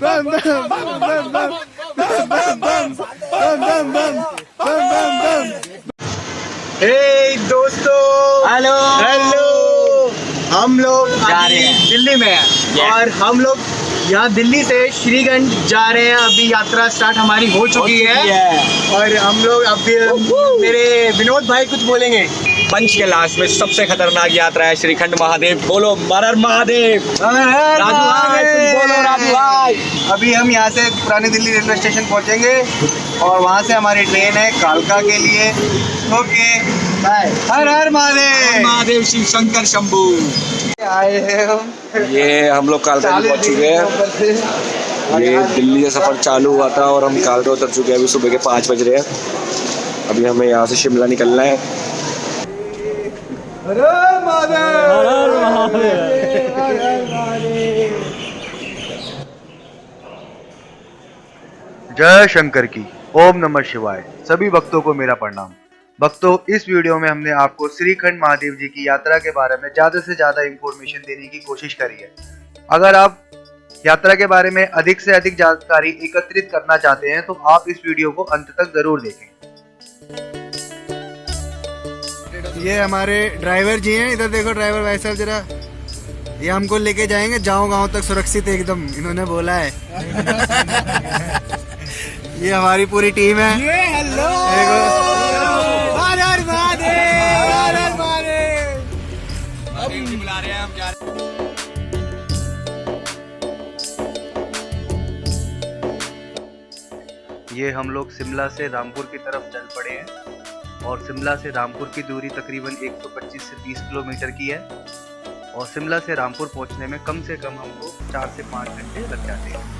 बम बम बम बम बम बम बम बम बम बम बम। हे दोस्तों, hello hello. हम लोग जा रहे हैं दिल्ली में हैं और हम लोग यहाँ दिल्ली से श्रीगंज जा रहे हैं। अभी यात्रा स्टार्ट हमारी हो चुकी है और हम लोग अभी मेरे विनोद भाई कुछ बोलेंगे। पंच के लास्ट में सबसे खतरनाक यात्रा है श्रीखंड महादेव। बोलो मरर महादेव। राजू भाई कुछ बोलो, राजू भाई। अभी हम यहाँ से पुरानी दिल्ली रेलवे स्टेशन पहुँचेंगे और वहाँ से हमारी ट्रेन है कालका के लिए। Okay bye. हर हर महादेव। महादेव शिव शंकर शंभू। आए हैं हम। ये हम लोग कालका पहुँच चुके हैं। ये दिल्ली से सफर चालू हुआ था और हम कालका उतर चुके हैं। अभी सुबह के 5 बज रहे हैं। अभी हमें यहाँ से शिमला निकलना है। हर हर महादेव। हर हर महादेव। हर हर महादेव। जय शंकर की। ओम नमः शिवाय। सभी भक्तों को मेरा प्रणाम। भक्तों, इस वीडियो में हमने आपको श्रीखंड महादेव जी की यात्रा के बारे में ज्यादा से ज्यादा इंफॉर्मेशन देने की कोशिश करी है। अगर आप यात्रा के बारे में अधिक से अधिक जानकारी एकत्रित करना चाहते हैं तो आप इस वीडियो को अंत तक जरूर देखें। ये हमारे ड्राइवर जी हैं। इधर देखो ड्राइवर भाई साहब जरा। ये हमको लेके जाएंगे गांव तक सुरक्षित एकदम, इन्होंने बोला है। ये हमारी पूरी टीम है। ये हेलो। हर हर महादेव। हर हर महादेव। महादेव जी बुला रहे हैं, हम जा रहे हैं। ये हम लोग शिमला से रामपुर की तरफ चल पड़े हैं और शिमला से रामपुर की दूरी तकरीबन 125 से 30 किलोमीटर की है और शिमला से रामपुर पहुंचने में कम से कम हमको 4 से 5 घंटे लग जाते हैं।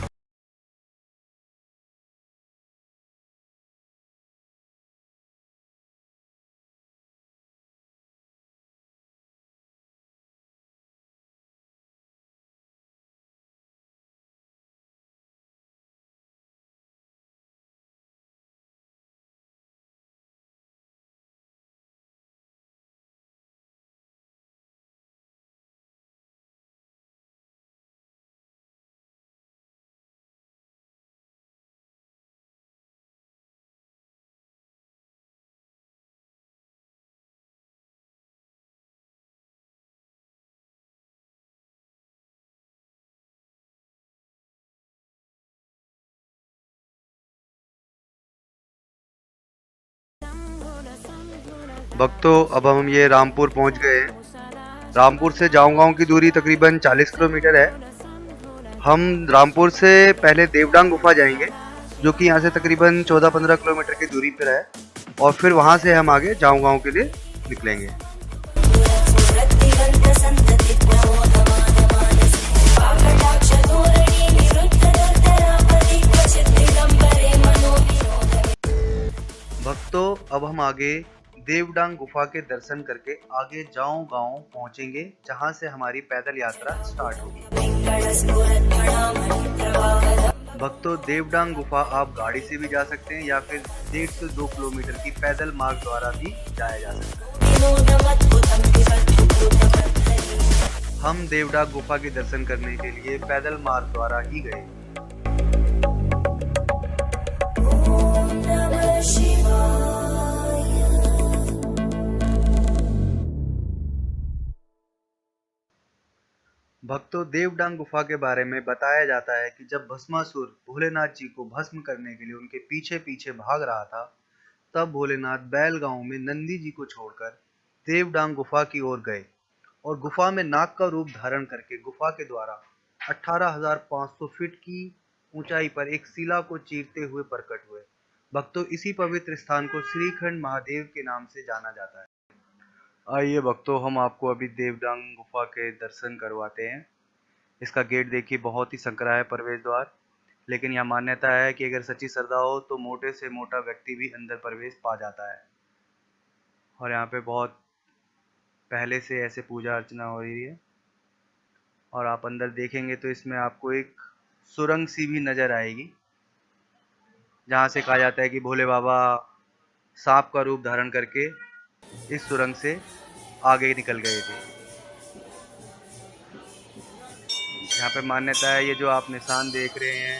भक्तों, अब हम ये रामपुर पहुंच गए हैं। रामपुर से जाऊंगांव की दूरी तकरीबन 40 किलोमीटर है। हम रामपुर से पहले देवडांग गुफा जाएंगे जो कि यहाँ से तकरीबन 14-15 किलोमीटर की दूरी पर है और फिर वहाँ से हम आगे जाऊंगांव के लिए निकलेंगे। भक्तों, अब हम आगे देवडांग गुफा के दर्शन करके आगे जाऊं गांव पहुंचेंगे जहां से हमारी पैदल यात्रा स्टार्ट होगी। भक्तों, देवडांग गुफा आप गाड़ी से भी जा सकते हैं या फिर 1.5 से 2 किलोमीटर की पैदल मार्ग द्वारा भी जाया जा सकता है। हम देवडांग गुफा के दर्शन करने के लिए पैदल मार्ग द्वारा ही गए। भक्तों, देवडांग गुफा के बारे में बताया जाता है कि जब भस्मासुर भोलेनाथ जी को भस्म करने के लिए उनके पीछे पीछे भाग रहा था, तब भोलेनाथ बैल गांव में नंदी जी को छोड़कर देवडांग गुफा की ओर गए और गुफा में नाग का रूप धारण करके गुफा के द्वारा 18,500 फीट की ऊंचाई पर एक शिला को चीरते हुए प्रकट हुए। भक्तों, इसी पवित्र स्थान को श्रीखंड महादेव के नाम से जाना जाता है। आइए भक्तों, हम आपको अभी देवडांग गुफा के दर्शन करवाते हैं। इसका गेट देखिए, बहुत ही संकरा है प्रवेश द्वार, लेकिन यह मान्यता है कि अगर सच्ची श्रद्धा हो तो मोटे से मोटा व्यक्ति भी अंदर प्रवेश पा जाता है। और यहाँ पे बहुत पहले से ऐसे पूजा अर्चना हो रही है और आप अंदर देखेंगे तो इसमें आपको एक सुरंग सी भी नजर आएगी, जहाँ से कहा जाता है कि भोले बाबा सांप का रूप धारण करके इस सुरंग से आगे निकल गए थे। यहाँ पे मान्यता है, ये जो आप निशान देख रहे हैं,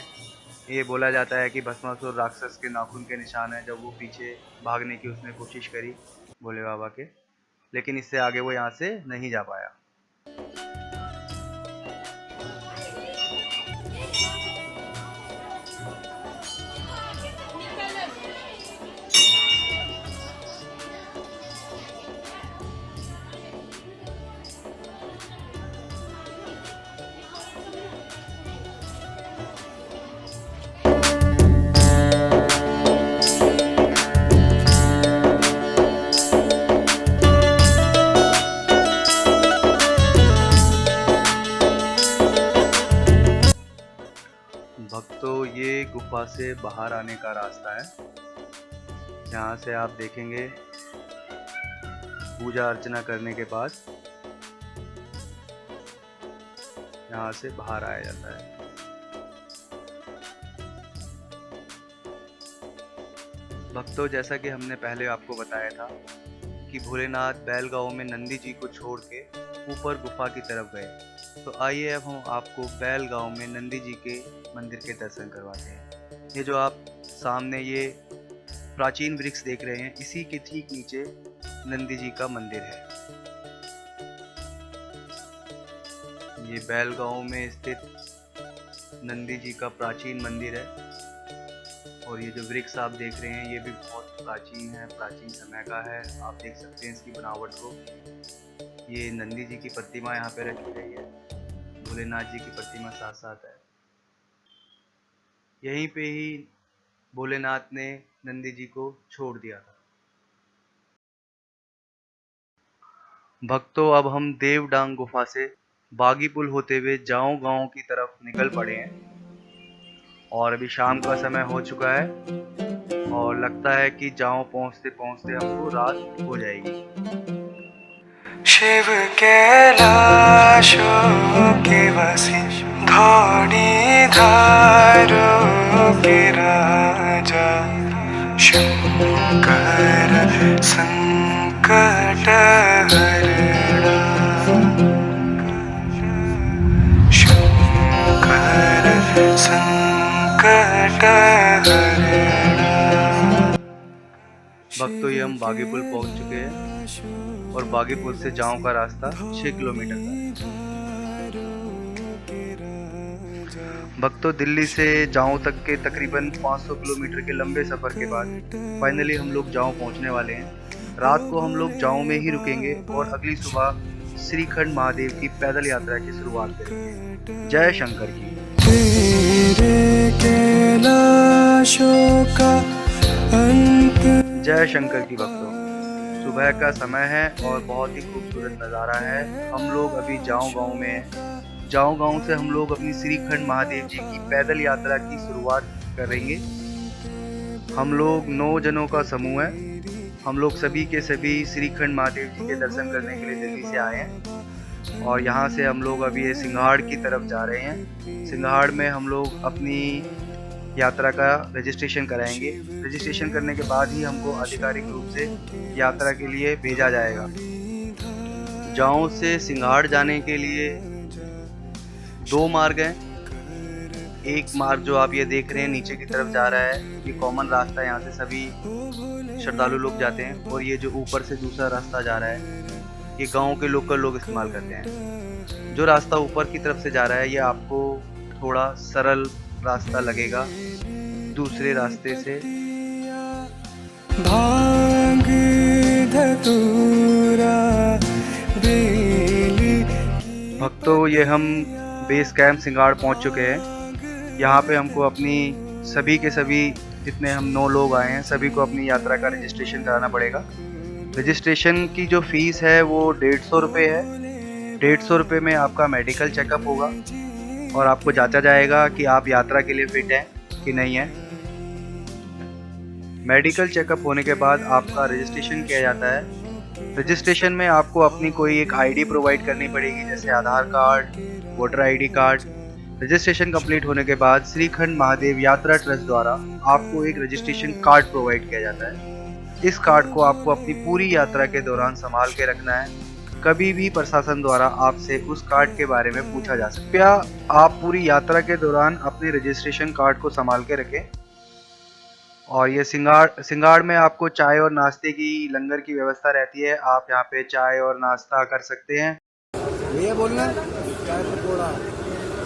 ये बोला जाता है कि भस्मासुर राक्षस के नाखून के निशान है, जब वो पीछे भागने की उसने कोशिश करी भोले बाबा के, लेकिन इससे आगे वो यहाँ से नहीं जा पाया। भक्तों, ये गुफा से बाहर आने का रास्ता है। यहाँ से आप देखेंगे पूजा अर्चना करने के बाद यहाँ से बाहर आया जाता है। भक्तों, जैसा कि हमने पहले आपको बताया था कि भोलेनाथ बैलगांव में नंदी जी को छोड़ के ऊपर गुफा की तरफ गए, तो आइए अब हम आपको बैलगांव में नंदी जी के मंदिर के दर्शन करवाते हैं। ये जो आप सामने ये प्राचीन वृक्ष देख रहे हैं, इसी के ठीक नीचे नंदी जी का मंदिर है। ये बैलगांव में स्थित नंदी जी का प्राचीन मंदिर है, और ये जो वृक्ष आप देख रहे हैं, ये भी बहुत प्राचीन है, प्राचीन समय का है। आप देख सकते हैं इसकी बनावट को। ये नंदी जी की प्रतिमा यहाँ पे रखी गई है, भोलेनाथ जी की प्रतिमा साथ साथ है। यहीं पे ही भोलेनाथ ने नंदी जी को छोड़ दिया था। भक्तों, अब हम देवडांग गुफा से बागी पुल होते हुए जाओ गांव की तरफ निकल पड़े हैं, और अभी शाम का समय हो चुका है, और लगता है कि जाओ पहुंचते पहुंचते हमको रात हो जाएगी। शिव कैलाशों के वासी, धौड़ी धारों के राजा, शंकर संकट हरणा, शंकर संकट हरणा। भक्तों, ये हम बागी पुल पहुंच चुके हैं, और बागी पुल से जाओ का रास्ता 6 किलोमीटर का है। भक्तों, दिल्ली से जाओ तक के तकरीबन 500 किलोमीटर के लंबे सफर के बाद फाइनली हम लोग जाओ पहुंचने वाले हैं। रात को हम लोग जाओ में ही रुकेंगे, और अगली सुबह श्रीखंड महादेव की पैदल यात्रा की शुरुआत करेंगे। जय शंकर की। जय शंकर की। भक्तों, सुबह का समय है और बहुत ही खूबसूरत नज़ारा है। हम लोग अभी जाओ गांव में हैं। जाओ गांव से हम लोग अपनी श्रीखंड महादेव जी की पैदल यात्रा की शुरुआत करेंगे। हम लोग 9 जनों का समूह है। हम लोग सभी के सभी श्रीखंड महादेव जी के दर्शन करने के लिए दिल्ली से आए हैं, और यहाँ से हम लोग अभी ये सिंघाड़ की तरफ जा रहे हैं। सिंघाड़ में हम लोग अपनी यात्रा का रजिस्ट्रेशन कराएंगे। रजिस्ट्रेशन करने के बाद ही हमको आधिकारिक रूप से यात्रा के लिए भेजा जाएगा। जाओ से सिंघाड़ जाने के लिए 2 मार्ग हैं। एक मार्ग जो आप ये देख रहे हैं नीचे की तरफ जा रहा है, ये कॉमन रास्ता है, यहाँ से सभी श्रद्धालु लोग जाते हैं। और ये जो ऊपर से दूसरा रास्ता जा रहा है, ये गांव के लोकल लोग इस्तेमाल करते हैं। जो रास्ता ऊपर की तरफ से जा रहा है, ये आपको थोड़ा सरल रास्ता लगेगा दूसरे रास्ते से। भांग धतूरा बेली। भक्तों, ये हम बेस कैंप सिंघाड़ पहुंच चुके हैं। यहाँ पे हमको अपनी सभी के सभी जितने हम 9 लोग आए हैं, सभी को अपनी यात्रा का रजिस्ट्रेशन कराना पड़ेगा। रजिस्ट्रेशन की जो फीस है वो 150 रुपये है। 150 रुपये में आपका मेडिकल चेकअप होगा, और आपको जांचा जाएगा कि आप यात्रा के लिए फिट हैं कि नहीं है। मेडिकल चेकअप होने के बाद आपका रजिस्ट्रेशन किया जाता है। रजिस्ट्रेशन में आपको अपनी कोई एक आईडी प्रोवाइड करनी पड़ेगी, जैसे Aadhaar card, voter ID card. Registration complete होने के बाद श्रीखंड महादेव यात्रा ट्रस्ट द्वारा आपको एक रजिस्ट्रेशन कार्ड प्रोवाइड किया जाता है। इस कार्ड को आपको अपनी पूरी यात्रा के दौरान संभाल के रखना है। कभी भी प्रशासन द्वारा आपसे उस कार्ड के बारे में पूछा जा सकता है। कृपया आप पूरी यात्रा के दौरान अपने रजिस्ट्रेशन कार्ड को संभाल के रखें। और ये सिंगाड़ में आपको चाय और नाश्ते की लंगर की व्यवस्था रहती है। आप यहाँ पे चाय और नाश्ता कर सकते हैं। ये बोलना चाय पकौड़ा,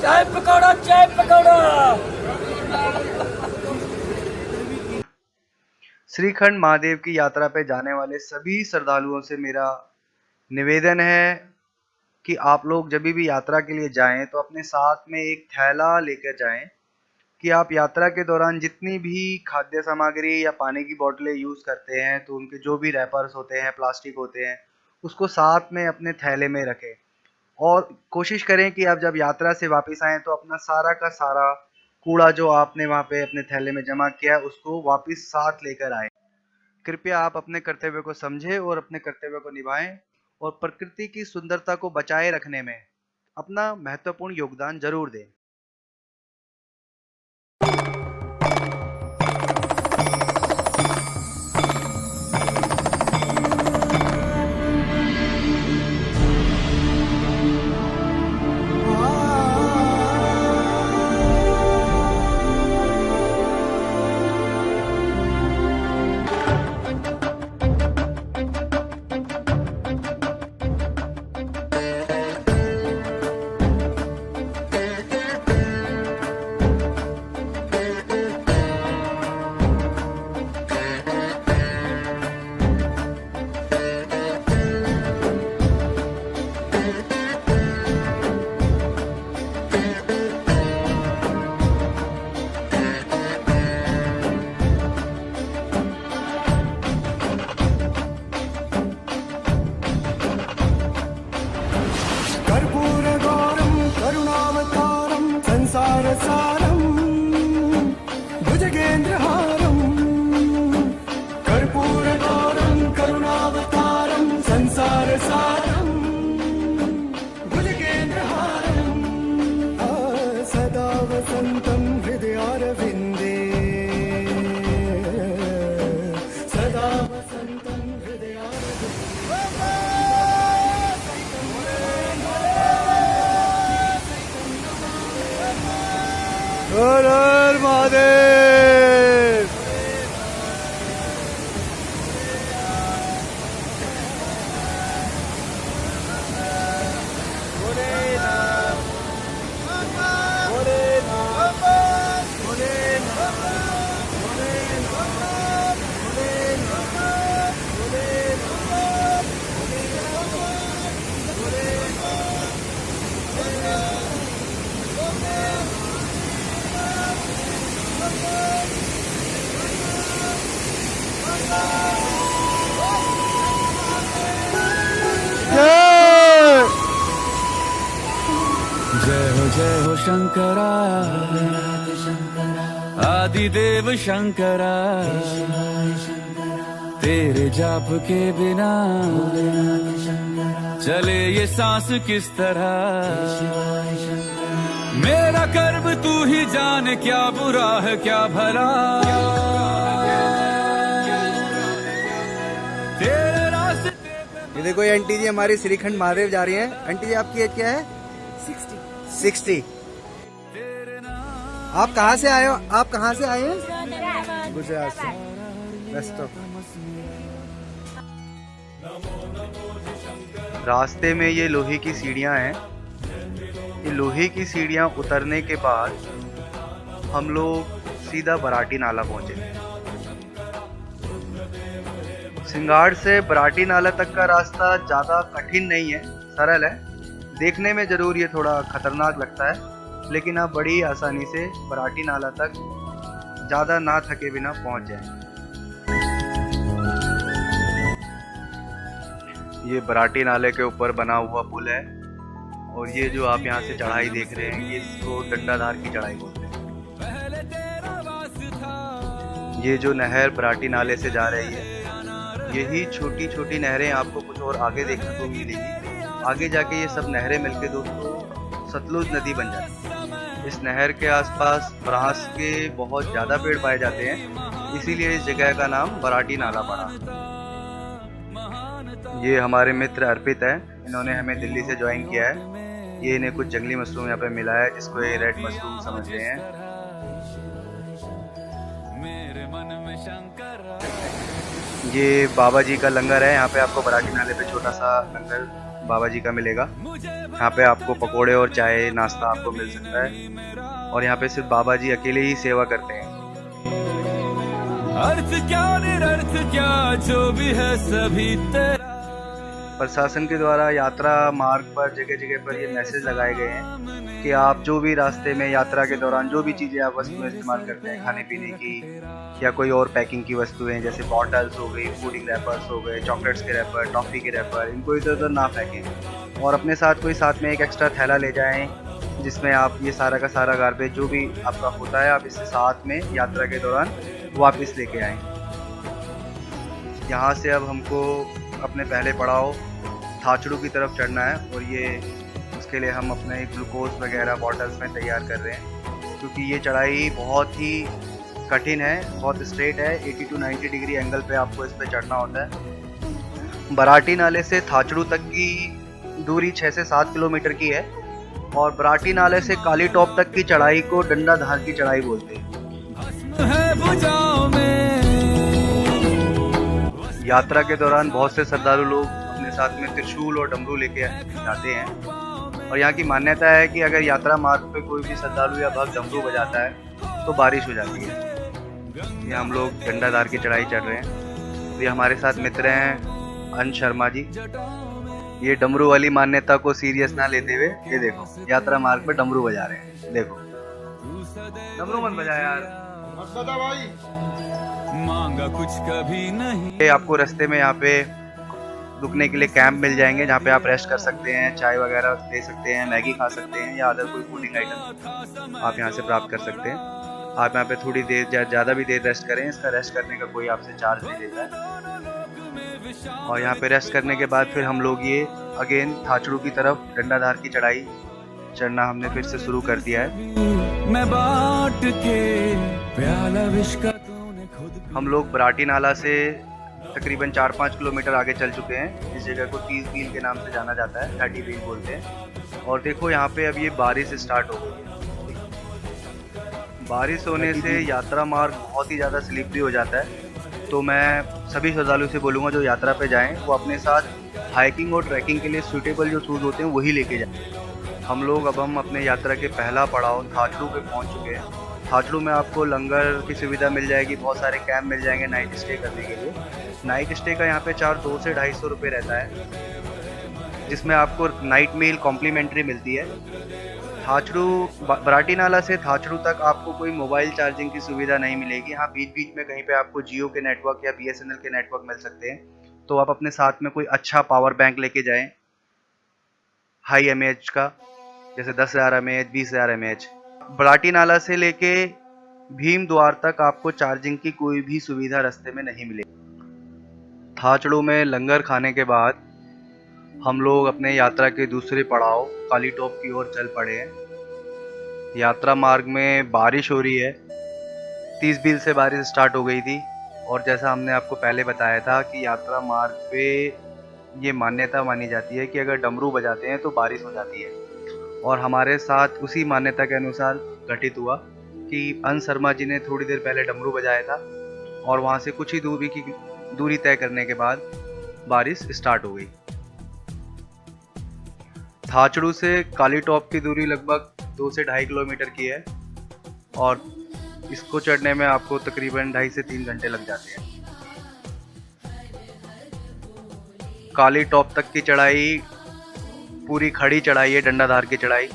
चाय पकौड़ा, चाय पकौड़ा। श्रीखंड महादेव की यात्रा पे जाने वाले सभी श्रद्धालुओं से मेरा निवेदन है कि आप लोग जब भी यात्रा के लिए जाएं तो अपने साथ में एक थैला लेकर जाएं, कि आप यात्रा के दौरान जितनी भी खाद्य सामग्री या पानी की बोतलें यूज़ करते हैं तो उनके जो भी रैपर्स होते हैं, प्लास्टिक होते हैं, उसको साथ में अपने थैले में रखें। और कोशिश करें कि आप जब यात्रा से वापस आएँ तो अपना सारा का सारा कूड़ा जो आपने वहाँ पे अपने थैले में जमा किया है उसको वापस साथ लेकर आएँ। कृपया आप अपने कर्तव्य को समझें और अपने कर्तव्य को निभाएं और प्रकृति की सुंदरता को बचाए रखने में अपना महत्वपूर्ण योगदान जरूर दें। कर्पूरगौरं करुणावतारं संसारसारं भुजगेन्द्रहारं। कर्पूरगौरं करुणावतारं संसारसारं भुजगेन्द्रहारं। सदा वसन्तं हृदयारविन्दे, सदा वसन्तं हृदयारविन्दे। हर हर महादेव। जय हो शंकरा, आदिदेव शंकरा। तेरे जाप के बिना चले ये सांस किस तरह। मेरा कर्म तू ही जाने, क्या बुरा है क्या भला। तेरे रास्ते। ये देखो ये आंटी जी हमारी श्रीखंड महादेव जा रही हैं। आंटी जी आपकी एज क्या है? 60। आप कहाँ से आए हो? आप कहाँ से आए हैं? गुजरात से। Best of. रास्ते में ये लोहे की सीढ़ियाँ हैं। ये लोहे की सीढ़ियाँ उतरने के बाद हम लोग सीधा बराटी नाला पहुँचे। सिंगाड़ से बराटी नाला तक का रास्ता ज़्यादा कठिन नहीं है, सरल है। देखने में ज़रूर ये थोड़ा खतरनाक लगता है, लेकिन आप बड़ी आसानी से बराटी नाला तक ज़्यादा ना थके बिना पहुंच जाएंगे। ये बराटी नाले के ऊपर बना हुआ पुल है और ये जो आप यहाँ से चढ़ाई देख रहे हैं ये इसको डंडाधार की चढ़ाई बोलते हैं। ये जो नहर बराटी नाले से जा रही है, यही छोटी छोटी नहरें आपको कुछ और आगे देखने को मिलेगी। आगे जाके ये सब नहरें मिलके दोस्तों सतलुज नदी बन जाती है। इस नहर के आसपास बांस के बहुत ज़्यादा पेड़ पाए जाते हैं, इसीलिए इस जगह का नाम बराटी नाला पड़ा। ये हमारे मित्र अर्पित है, इन्होंने हमें दिल्ली से ज्वाइन किया है। ये इन्हें कुछ जंगली मशरूम यहाँ पे मिला है जिसको ये रेड मशरूम समझते हैं। ये बाबा जी का लंगर है। यहाँ पे आपको बराटी नाले पे छोटा सा लंगर बाबा जी का मिलेगा। यहाँ पे आपको पकोड़े और चाय नाश्ता आपको मिल सकता है और यहाँ पे सिर्फ बाबा जी अकेले ही सेवा करते हैं। अर्थ क्या निरर्थ क्या जो भी है सभी तेरा। प्रशासन के द्वारा यात्रा मार्ग पर जगह जगह पर ये मैसेज लगाए गए हैं कि आप जो भी रास्ते में यात्रा के दौरान जो भी चीज़ें आप वस्तुएं इस्तेमाल करते हैं, खाने पीने की या कोई और पैकिंग की वस्तुएं जैसे बॉटल्स हो गई, फूडिंग रैपर्स हो गए, चॉकलेट्स के रैपर, टॉफ़ी के रैपर, इनको इधर उधर ना फेंकें और अपने साथ में एक एक्स्ट्रा थैला ले जाएं जिसमें आप ये सारा का सारा गार्बेज जो भी आपका होता है आप इसे साथ में यात्रा के दौरान वापस लेके आएँ। यहाँ से अब हमको अपने पहले पड़ाव थाचड़ू की तरफ चढ़ना है और ये उसके लिए हम अपने ग्लूकोज वगैरह बॉटल्स में तैयार कर रहे हैं क्योंकि ये चढ़ाई बहुत ही कठिन है, बहुत स्ट्रेट है। 80 to 90 डिग्री एंगल पे आपको इस पे चढ़ना होता है। बराटी नाले से थाचड़ू तक की दूरी 6 से 7 किलोमीटर की है और बराटी नाले से काली टॉप तक की चढ़ाई को डंडा धार की चढ़ाई बोलते हैं। यात्रा के दौरान बहुत से श्रद्धालु लोग अपने साथ में त्रिशूल और डमरू लेके जाते हैं और यहाँ की मान्यता है कि अगर यात्रा मार्ग पे कोई भी श्रद्धालु या भक्त डमरू बजाता है तो बारिश हो जाती है। ये हम लोग डंडाधार की चढ़ाई चढ़ रहे हैं। तो ये हमारे साथ मित्र हैं अंश शर्मा जी। ये डमरू वाली मान्यता को सीरियस ना लेते हुए ये देखो यात्रा मार्ग पे डमरू बजा रहे हैं। देखो डमरू मत बजा यार, मत बजा भाई। मांगा कुछ कभी नहीं। ये आपको रास्ते में यहाँ पे रुकने के लिए कैंप मिल जाएंगे जहाँ पे आप रेस्ट कर सकते हैं, चाय वगैरह ले सकते हैं, मैगी खा सकते हैं या अदर कोई फूडिंग आइटम आप यहाँ से प्राप्त कर सकते हैं। आप यहाँ पे थोड़ी देर ज़्यादा भी देर रेस्ट करें, इसका रेस्ट करने का कोई आपसे चार्ज नहीं देता है। और यहाँ पे रेस्ट करने के बाद फिर हम लोग ये अगेन थाचड़ू की तरफ डंडाधार की चढ़ाई चढ़ना हमने फिर से शुरू कर दिया है। मैं बाट के प्याला विश का तूने खुद। हम लोग बराटी नाला से तकरीबन 4-5 किलोमीटर आगे चल चुके हैं। इस जगह को 30 बील के नाम से जाना जाता है, 30 बील बोलते हैं। और देखो यहाँ पे अब ये बारिश स्टार्ट हो गई है। बारिश होने से यात्रा मार्ग बहुत ही ज़्यादा स्लिपरी हो जाता है। तो मैं सभी श्रद्धालुओं से बोलूँगा जो यात्रा पे जाएं वो अपने साथ हाइकिंग और ट्रैकिंग के लिए सूटेबल जो शूज़ होते हैं वही लेके जाएं। हम लोग अब अपने यात्रा के पहला पड़ाव थाचड़ू पे पहुँच चुके हैं। थाचड़ू में आपको लंगर की सुविधा मिल जाएगी, बहुत सारे कैंप मिल जाएंगे नाइट स्टे करने के लिए। नाइट स्टे का यहाँ पे चार्ज 200 से 250 रुपये रहता है जिसमें आपको नाइट मील कॉम्प्लीमेंट्री मिलती है। थाचड़ू बराटी नाला से थाचड़ू तक आपको कोई मोबाइल चार्जिंग की सुविधा नहीं मिलेगी। हाँ बीच बीच में कहीं पे आपको जियो के नेटवर्क या BSNL के नेटवर्क मिल सकते हैं। तो आप अपने साथ में कोई अच्छा पावर बैंक लेके जाएं हाई mAh का, जैसे 10,000 mAh 20,000 mAh। बराटी नाला से लेके भीम द्वार तक आपको चार्जिंग की कोई भी सुविधा रास्ते में नहीं मिलेगी। थाचड़ू में लंगर खाने के बाद हम लोग अपने यात्रा के दूसरे पड़ाव काली टॉप की ओर चल पड़े हैं। यात्रा मार्ग में बारिश हो रही है। 30 बील से बारिश स्टार्ट हो गई थी और जैसा हमने आपको पहले बताया था कि यात्रा मार्ग पे ये मान्यता मानी जाती है कि अगर डमरू बजाते हैं तो बारिश हो जाती है। और हमारे साथ उसी मान्यता के अनुसार घटित हुआ कि अंश शर्मा जी ने थोड़ी देर पहले डमरू बजाया था और वहाँ से कुछ ही दूरी तय करने के बाद बारिश स्टार्ट हो गई। थाचड़ू से काली टॉप की दूरी लगभग 2 से 2.5 किलोमीटर की है और इसको चढ़ने में आपको तकरीबन 2.5 से 3 घंटे लग जाते हैं। काली टॉप तक की चढ़ाई पूरी खड़ी चढ़ाई है, डंडाधार की चढ़ाई।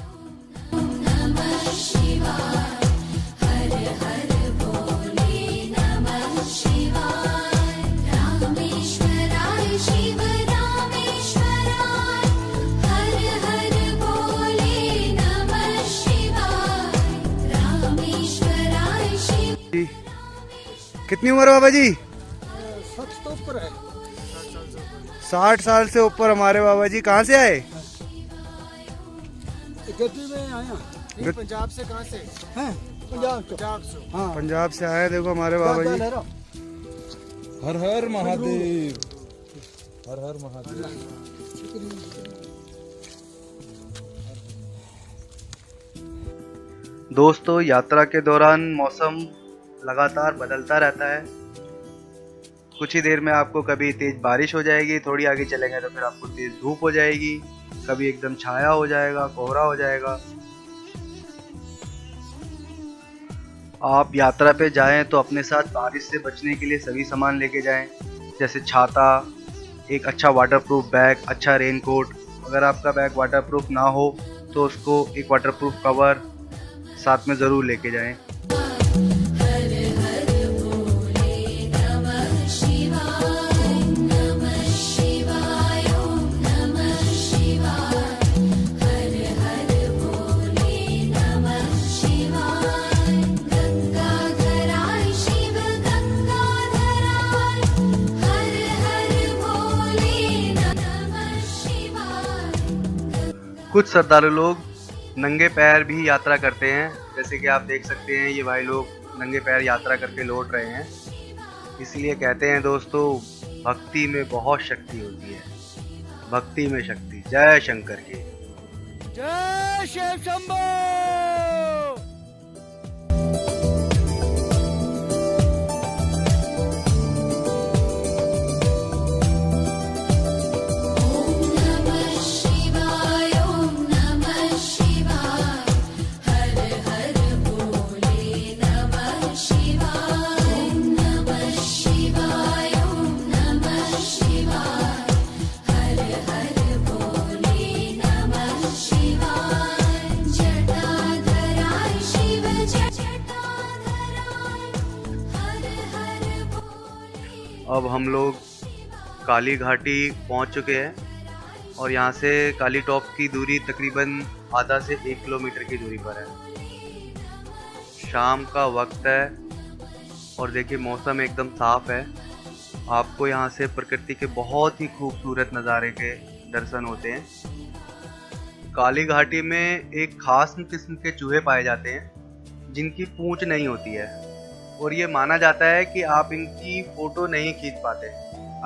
कितनी उम्र है बाबा जी? 60 तो ऊपर है। 60 साल से ऊपर हमारे बाबा जी। कहाँ से आए? गद्दी में आया। पंजाब से कहाँ से? हैं? पंजाब से। हाँ पंजाब से आए। देखो हमारे बाबा जी। हर हर महादेव, हर हर महादेव। दोस्तों, यात्रा के दौरान मौसम लगातार बदलता रहता है। कुछ ही देर में आपको कभी तेज बारिश हो जाएगी, थोड़ी आगे चलेंगे तो फिर आपको तेज धूप हो जाएगी, कभी एकदम छाया हो जाएगा, कोहरा हो जाएगा। आप यात्रा पे जाएं तो अपने साथ बारिश से बचने के लिए सभी सामान लेके जाएं, जैसे छाता, एक अच्छा वाटरप्रूफ बैग, अच्छा रेनकोट। अगर आपका बैग वाटरप्रूफ ना हो तो उसको एक वाटरप्रूफ कवर साथ में ज़रूर लेके जाएं। कुछ श्रद्धालु लोग नंगे पैर भी यात्रा करते हैं, जैसे कि आप देख सकते हैं ये भाई लोग नंगे पैर यात्रा करके लौट रहे हैं। इसलिए कहते हैं दोस्तों, भक्ति में बहुत शक्ति होती है, भक्ति में शक्ति। जय शंकर की जय शिव शंभो। अब हम लोग काली घाटी पहुंच चुके हैं और यहाँ से काली टॉप की दूरी तकरीबन आधा से 1 किलोमीटर की दूरी पर है। शाम का वक्त है और देखिए मौसम एकदम साफ है। आपको यहाँ से प्रकृति के बहुत ही खूबसूरत नज़ारे के दर्शन होते हैं। काली घाटी में एक खास किस्म के चूहे पाए जाते हैं जिनकी पूंछ नहीं होती है और ये माना जाता है कि आप इनकी फ़ोटो नहीं खींच पाते।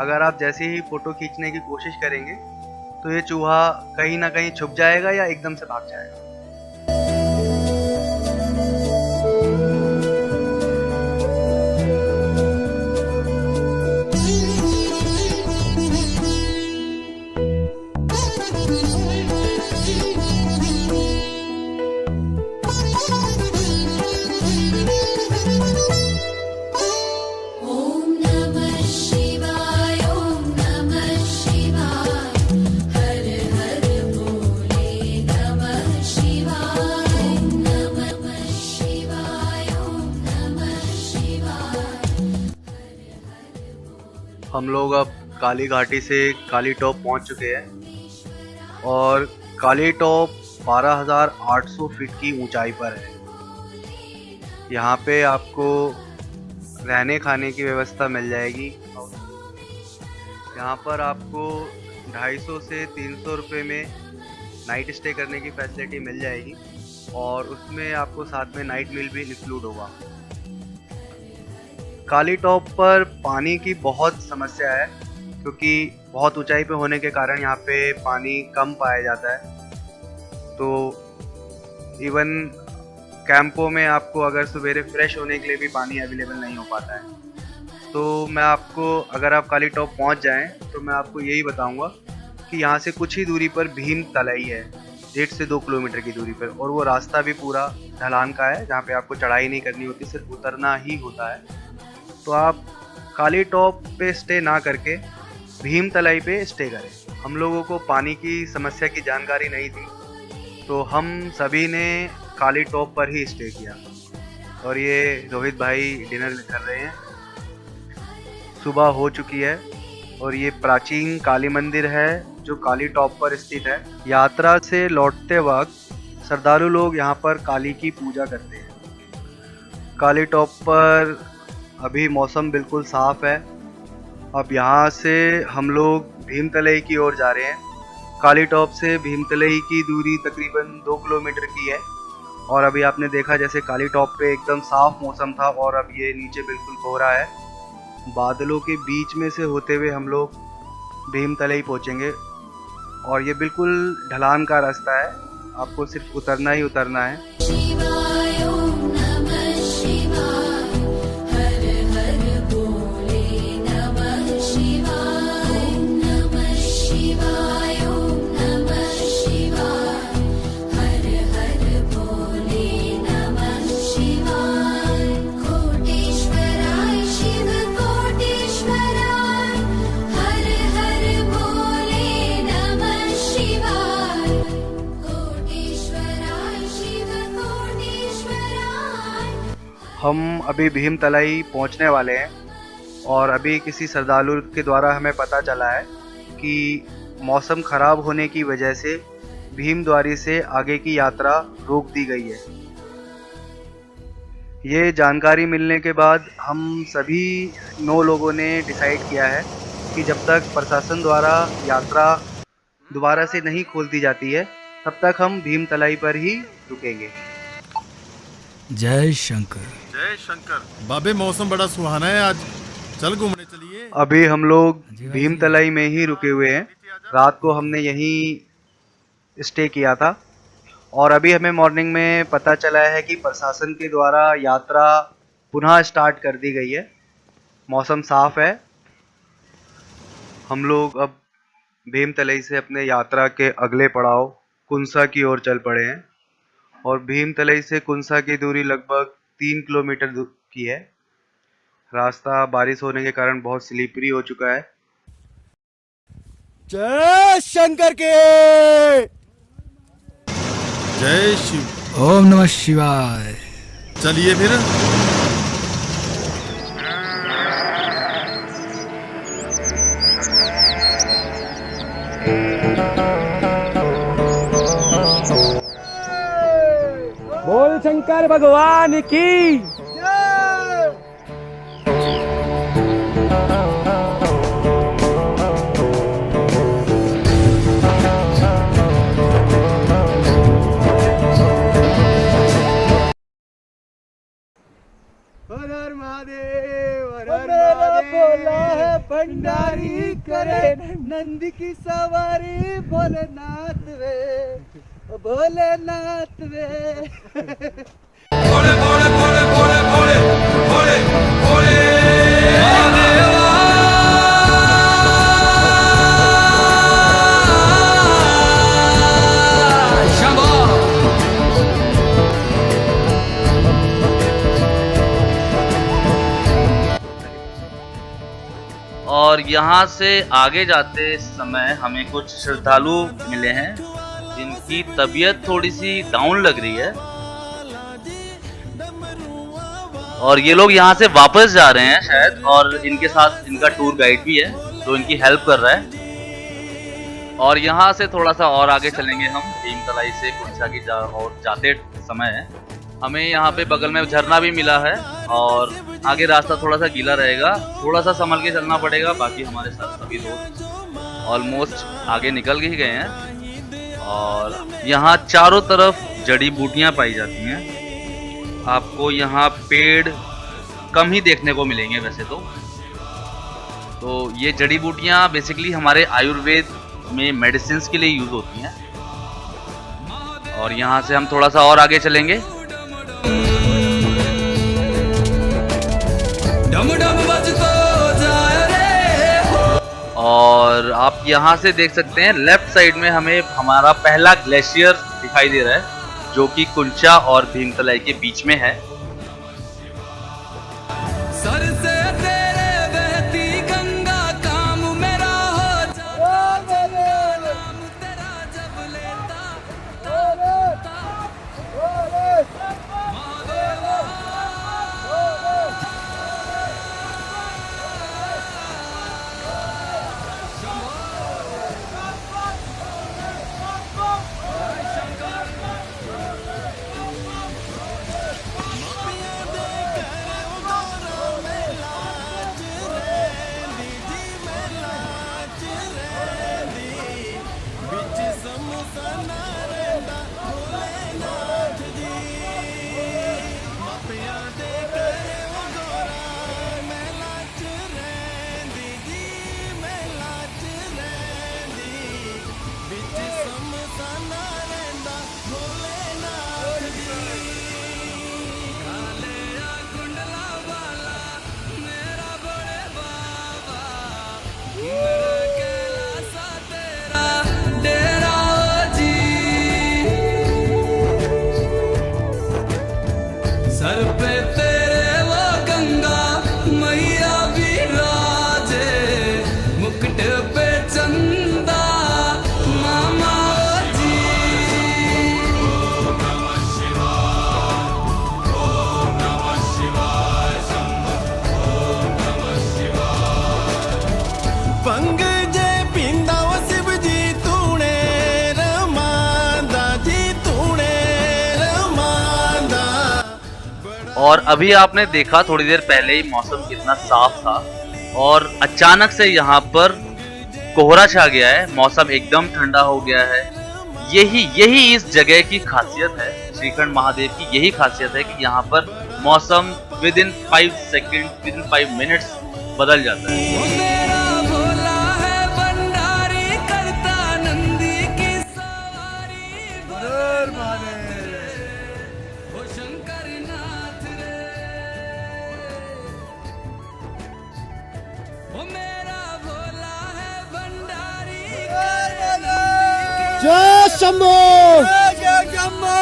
अगर आप जैसे ही फ़ोटो खींचने की कोशिश करेंगे तो ये चूहा कहीं ना कहीं छुप जाएगा या एकदम से भाग जाएगा। हम लोग अब काली घाटी से काली टॉप पहुंच चुके हैं और काली टॉप 12,800 फीट की ऊंचाई पर है। यहाँ पे आपको रहने खाने की व्यवस्था मिल जाएगी। यहाँ पर आपको 250 से 300 रुपये में नाइट स्टे करने की फैसिलिटी मिल जाएगी और उसमें आपको साथ में नाइट मील भी इंक्लूड होगा। काली टॉप पर पानी की बहुत समस्या है क्योंकि बहुत ऊंचाई पे होने के कारण यहाँ पे पानी कम पाया जाता है। तो इवन कैंपों में आपको अगर सवेरे फ्रेश होने के लिए भी पानी अवेलेबल नहीं हो पाता है। तो मैं आपको, अगर आप काली टॉप पहुँच जाएं तो मैं आपको यही बताऊँगा कि यहाँ से कुछ ही दूरी पर भीम तलाई है, 1.5 से 2 किलोमीटर की दूरी पर, और वो रास्ता भी पूरा ढलान का है जहाँ पे आपको चढ़ाई नहीं करनी होती, सिर्फ उतरना ही होता है। तो आप काली टॉप पे स्टे ना करके भीम तलाई पे स्टे करें। हम लोगों को पानी की समस्या की जानकारी नहीं थी तो हम सभी ने काली टॉप पर ही स्टे किया। और ये रोहित भाई डिनर कर रहे हैं। सुबह हो चुकी है और ये प्राचीन काली मंदिर है जो काली टॉप पर स्थित है। यात्रा से लौटते वक्त श्रद्धालु लोग यहाँ पर काली की पूजा करते हैं। काली टॉप पर अभी मौसम बिल्कुल साफ है। अब यहाँ से हम लोग भीमतलई की ओर जा रहे हैं। काली टॉप से भीमतलई की दूरी तकरीबन 2 किलोमीटर की है और अभी आपने देखा जैसे काली टॉप पे एकदम साफ मौसम था और अब ये नीचे बिल्कुल कोहरा है। बादलों के बीच में से होते हुए हम लोग भीमतलई पहुँचेंगे और ये बिल्कुल ढलान का रास्ता है, आपको सिर्फ उतरना ही उतरना है। हम अभी भीमतलाई पहुंचने वाले हैं और अभी किसी श्रद्धालु के द्वारा हमें पता चला है कि मौसम खराब होने की वजह से भीमद्वारी से आगे की यात्रा रोक दी गई है। ये जानकारी मिलने के बाद हम सभी 9 लोगों ने डिसाइड किया है कि जब तक प्रशासन द्वारा यात्रा दोबारा से नहीं खोल दी जाती है तब तक हम भीमतलाई पर ही रुकेंगे। जय शंकर। जय शंकर। बाबे मौसम बड़ा सुहाना है आज, चल घूमने चलिए। अभी हम लोग भीमतलाई में ही रुके हुए हैं। रात को हमने यहीं स्टे किया था और अभी हमें मॉर्निंग में पता चला है कि प्रशासन के द्वारा यात्रा पुनः स्टार्ट कर दी गई है। मौसम साफ है। हम लोग अब भीमतलाई से अपने यात्रा के अगले पड़ाव कुंसा की ओर चल पड़े हैं और भीमतलाई से कुंसा की दूरी लगभग 3 किलोमीटर की है। रास्ता बारिश होने के कारण बहुत स्लिपरी हो चुका है। जय शंकर के। जय शिव। ओम नमः शिवाय। चलिए फिर। बोल शंकर भगवान की। हर हर महादेव, हर हर महादेव। बोला है भंडारी करे नंदी की सवारी, भोलेनाथ वे, भोलेनाथ वे। भोले भोले भोले भोले भोले भोले भोले और यहाँ से आगे जाते समय हमें कुछ श्रद्धालु मिले हैं जिनकी तबीयत थोड़ी सी डाउन लग रही है और ये लोग यहाँ से वापस जा रहे हैं शायद, और इनके साथ इनका टूर गाइड भी है जो इनकी हेल्प कर रहा है। और यहाँ से थोड़ा सा और आगे चलेंगे हम भीमतलाई से कुंसा की और जाते समय हमें यहाँ पे बगल में झरना भी मिला है और आगे रास्ता थोड़ा सा गीला रहेगा, थोड़ा सा संभल के चलना पड़ेगा। बाकी हमारे साथ सभी दोस्त ऑलमोस्ट आगे निकल ही गए हैं और यहाँ चारों तरफ जड़ी बूटियाँ पाई जाती हैं। आपको यहाँ पेड़ कम ही देखने को मिलेंगे वैसे तो ये जड़ी बूटियाँ बेसिकली हमारे आयुर्वेद में मेडिसिन के लिए यूज होती हैं। और यहाँ से हम थोड़ा सा और आगे चलेंगे। डम डम बजतो जाए रे। और आप यहाँ से देख सकते हैं लेफ्ट साइड में हमें हमारा पहला ग्लेशियर दिखाई दे रहा है जो कि कुंचा और भीमतलाई के बीच में है। सर से तेरे बहती गंगा काम मेरा हो जाए, नाम तेरा जब लेता और अभी आपने देखा थोड़ी देर पहले ही मौसम कितना साफ था और अचानक से यहाँ पर कोहरा छा गया है, मौसम एकदम ठंडा हो गया है। यही इस जगह की खासियत है, श्रीखंड महादेव की यही खासियत है कि यहाँ पर मौसम with in 5 second, with in 5 minutes बदल जाता है। मेरा भोला है भंडारी करता नंदी की सवारी ओ शंकर नाथ रे। ओ मेरा भोला है भंडारी जय शंभो जय शंभो।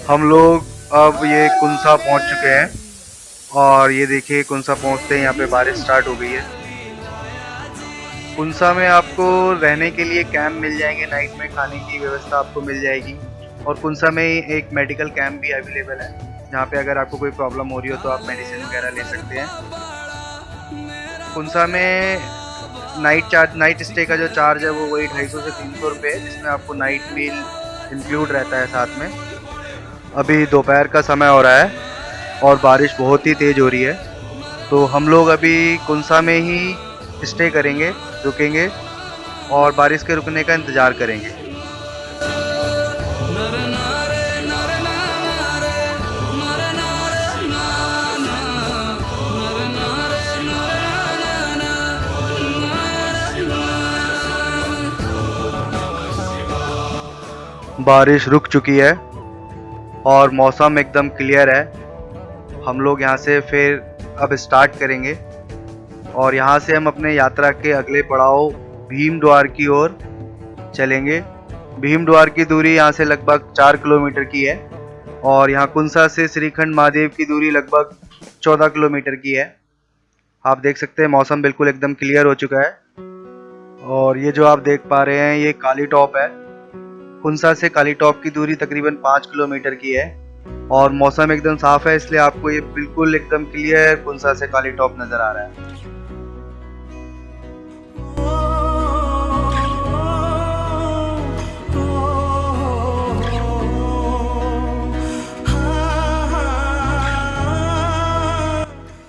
हम लोग अब ये कुंसा पहुंच चुके हैं और ये देखिए कुंसा पहुंचते ही यहाँ पे बारिश स्टार्ट हो गई है। कुंसा में आपको रहने के लिए कैंप मिल जाएंगे, नाइट में खाने की व्यवस्था आपको मिल जाएगी और कुंसा में एक मेडिकल कैंप भी अवेलेबल है जहाँ पे अगर आपको कोई प्रॉब्लम हो रही हो तो आप मेडिसिन वगैरह ले सकते हैं। कुंसा में नाइट स्टे का जो चार्ज है वो वही 250 से 300 रुपये है, जिसमें आपको नाइट मील इंक्लूड रहता है साथ में। अभी दोपहर का समय हो रहा है और बारिश बहुत ही तेज़ हो रही है, तो हम लोग अभी कुंसा में ही स्टे करेंगे, रुकेंगे और बारिश के रुकने का इंतज़ार करेंगे। बारिश रुक चुकी है और मौसम एकदम क्लियर है। हम लोग यहाँ से फिर अब स्टार्ट करेंगे और यहाँ से हम अपने यात्रा के अगले पड़ाव भीम द्वार की ओर चलेंगे। भीम द्वार की दूरी यहाँ से लगभग 4 किलोमीटर की है और यहाँ कुंसा से श्रीखंड महादेव की दूरी लगभग 14 किलोमीटर की है। आप देख सकते हैं मौसम बिल्कुल एकदम क्लियर हो चुका है और ये जो आप देख पा रहे हैं ये काली टॉप है। कुंसा से काली टॉप की दूरी तकरीबन 5 किलोमीटर की है और मौसम एकदम साफ है, इसलिए आपको ये बिल्कुल एकदम क्लियर कुंसा से काली टॉप नजर आ रहा है।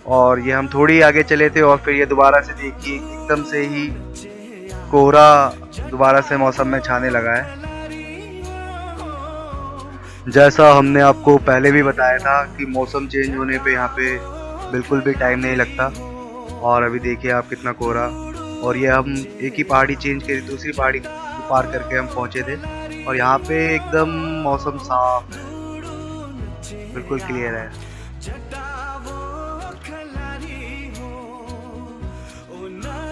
और ये हम थोड़ी आगे चले थे और फिर ये दोबारा से देखिए एकदम से ही कोहरा दोबारा से मौसम में छाने लगा है। जैसा हमने आपको पहले भी बताया था कि मौसम चेंज होने पे यहाँ पे बिल्कुल भी टाइम नहीं लगता और अभी देखिए आप कितना कोहरा। और ये हम एक ही पहाड़ी चेंज करी, दूसरी पहाड़ी पार करके हम पहुँचे थे और यहाँ पे एकदम मौसम साफ है, बिल्कुल क्लियर है।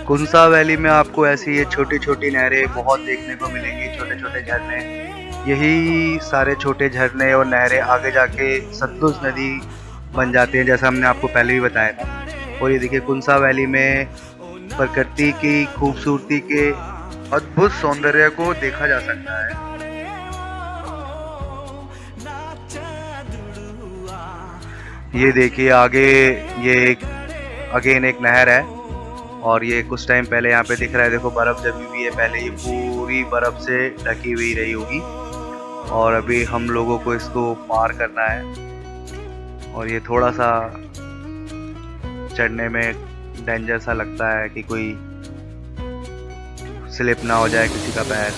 कुंसा वैली में आपको ऐसी ये छोटी छोटी नहरें बहुत देखने को मिलेंगी, छोटे छोटे झरने। यही सारे छोटे झरने और नहरें आगे जाके सतलुज नदी बन जाते हैं, जैसा हमने आपको पहले भी बताया था। और ये देखिए कुंसा वैली में प्रकृति की खूबसूरती के अद्भुत सौंदर्य को देखा जा सकता है। ये देखिए आगे ये एक नहर है और ये कुछ टाइम पहले यहाँ पे दिख रहा है, देखो बर्फ जमी हुई है। पहले ये पूरी बर्फ से ढकी हुई रही होगी और अभी हम लोगों को इसको पार करना है और ये थोड़ा सा चढ़ने में डेंजर सा लगता है कि कोई स्लिप ना हो जाए किसी का पैर।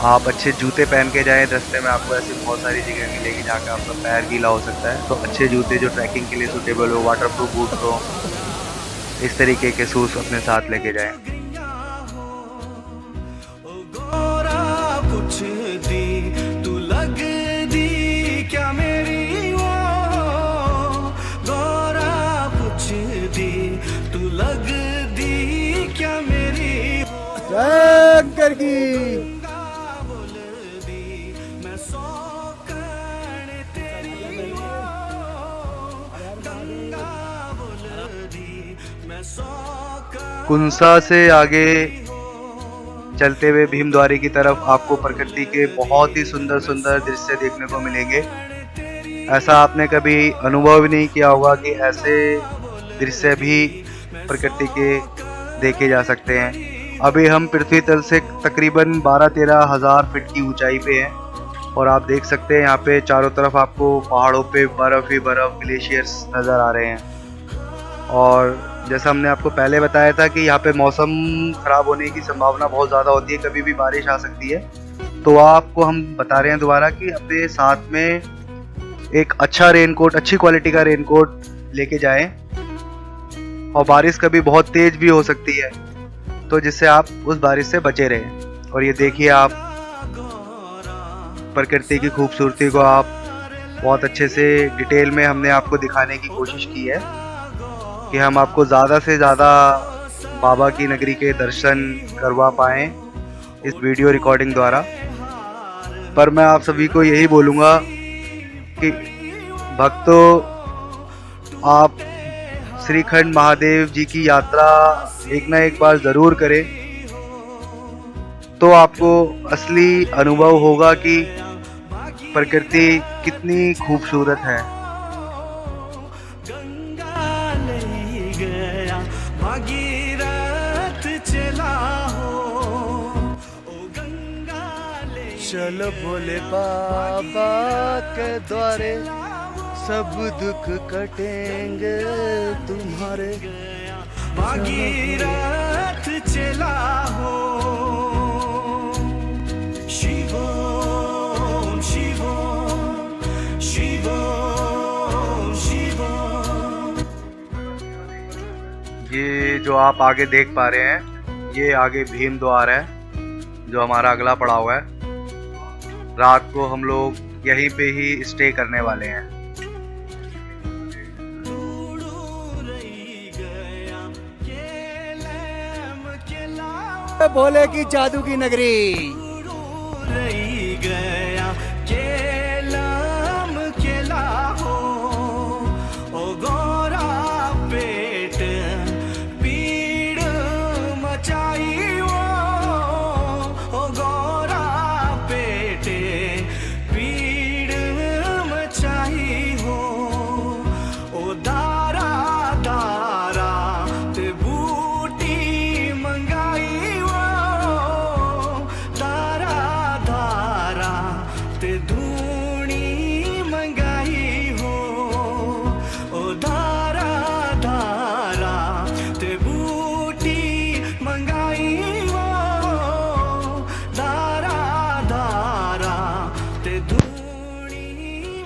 आप अच्छे जूते पहन के जाएं, रास्ते में आपको ऐसी बहुत सारी जगह मिलेगी जहाँ का आपका पैर गीला हो सकता है, तो अच्छे जूते जो ट्रैकिंग के लिए सूटेबल हो, वाटरप्रूफ बूट हो, इस तरीके के शूज अपने साथ लेके जाएं। शंकर की कुंसा से आगे चलते हुए भीमद्वारी की तरफ आपको प्रकृति के बहुत ही सुंदर सुंदर दृश्य देखने को मिलेंगे। ऐसा आपने कभी अनुभव नहीं किया होगा कि ऐसे दृश्य भी प्रकृति के देखे जा सकते हैं अभी हम पृथ्वी तल से तकरीबन 12-13 हज़ार फीट की ऊंचाई पे हैं और आप देख सकते हैं यहाँ पे चारों तरफ आपको पहाड़ों पे बर्फ़ ही बर्फ़ ग्लेशियर्स नज़र आ रहे हैं। और जैसा हमने आपको पहले बताया था कि यहाँ पे मौसम ख़राब होने की संभावना बहुत ज़्यादा होती है, कभी भी बारिश आ सकती है। तो आपको हम बता रहे हैं दोबारा कि अपने साथ में एक अच्छा रेनकोट, अच्छी क्वालिटी का रेनकोट लेके जाएं। और बारिश कभी बहुत तेज़ भी हो सकती है, तो जिससे आप उस बारिश से बचे रहें। और ये देखिए, आप प्रकृति की खूबसूरती को आप बहुत अच्छे से डिटेल में हमने आपको दिखाने की कोशिश की है कि हम आपको ज़्यादा से ज़्यादा बाबा की नगरी के दर्शन करवा पाएँ इस वीडियो रिकॉर्डिंग द्वारा। पर मैं आप सभी को यही बोलूँगा कि भक्तों, आप श्रीखंड महादेव जी की यात्रा एक ना एक बार ज़रूर करें, तो आपको असली अनुभव होगा कि प्रकृति कितनी खूबसूरत है। चलो भोले बाबा के द्वारे सब दुख कटेंगे तुम्हारे। भागीरथ चला हो। शिवोम शिवोम शिवोम शिवोम। ये जो आप आगे देख पा रहे हैं, ये आगे भीम द्वार है जो हमारा अगला पड़ाव है। रात को हम लोग यहीं पे ही स्टे करने वाले हैं। भोले की जादू की नगरी।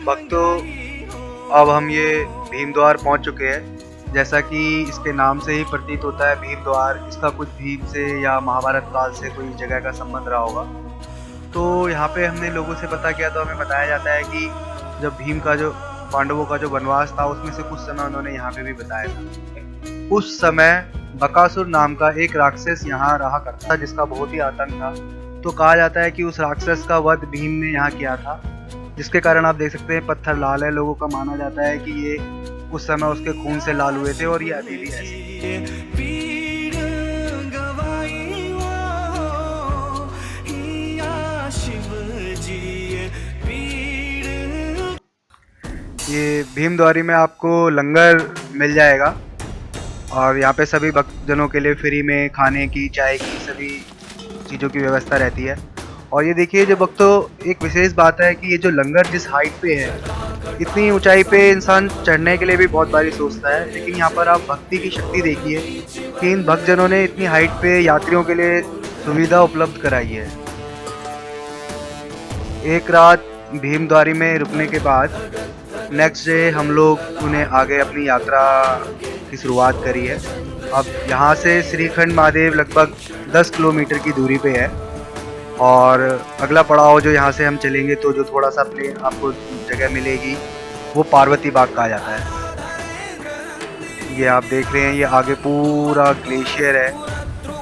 भक्तों, अब हम ये भीम द्वार पहुंच चुके हैं। जैसा कि इसके नाम से ही प्रतीत होता है, भीम द्वार, इसका कुछ भीम से या महाभारत काल से कोई जगह का संबंध रहा होगा। तो यहाँ पे हमने लोगों से पता किया तो हमें बताया जाता है कि जब भीम का जो पांडवों का जो वनवास था, उसमें से कुछ समय उन्होंने यहाँ पे भी बताया था। उस समय बकासुर नाम का एक राक्षस यहाँ रहा करता था जिसका बहुत ही आतंक था। तो कहा जाता है कि उस राक्षस का वध भीम ने यहाँ किया था, जिसके कारण आप देख सकते हैं पत्थर लाल है। लोगों का माना जाता है कि ये उस समय उसके खून से लाल हुए थे और ये अभी भी ऐसे। ये भीमद्वारी में आपको लंगर मिल जाएगा और यहाँ पे सभी भक्तजनों के लिए फ्री में खाने की, चाय की, सभी चीज़ों की व्यवस्था रहती है। और ये देखिए जो भक्तों, एक विशेष बात है कि ये जो लंगर जिस हाइट पे है, इतनी ऊंचाई पे इंसान चढ़ने के लिए भी बहुत बारी सोचता है, लेकिन यहाँ पर आप भक्ति की शक्ति देखिए कि इन भक्तजनों ने इतनी हाइट पे यात्रियों के लिए सुविधा उपलब्ध कराई है। एक रात भीमद्वारी में रुकने के बाद नेक्स्ट डे हम लोग उन्हें आगे अपनी यात्रा की शुरुआत करी है। अब यहाँ से श्रीखंड महादेव लगभग 10 किलोमीटर की दूरी पे है और अगला पड़ाव जो यहाँ से हम चलेंगे तो जो थोड़ा सा प्लेन आपको जगह मिलेगी वो पार्वती बाग कहा जाता है। ये आप देख रहे हैं, ये आगे पूरा ग्लेशियर है,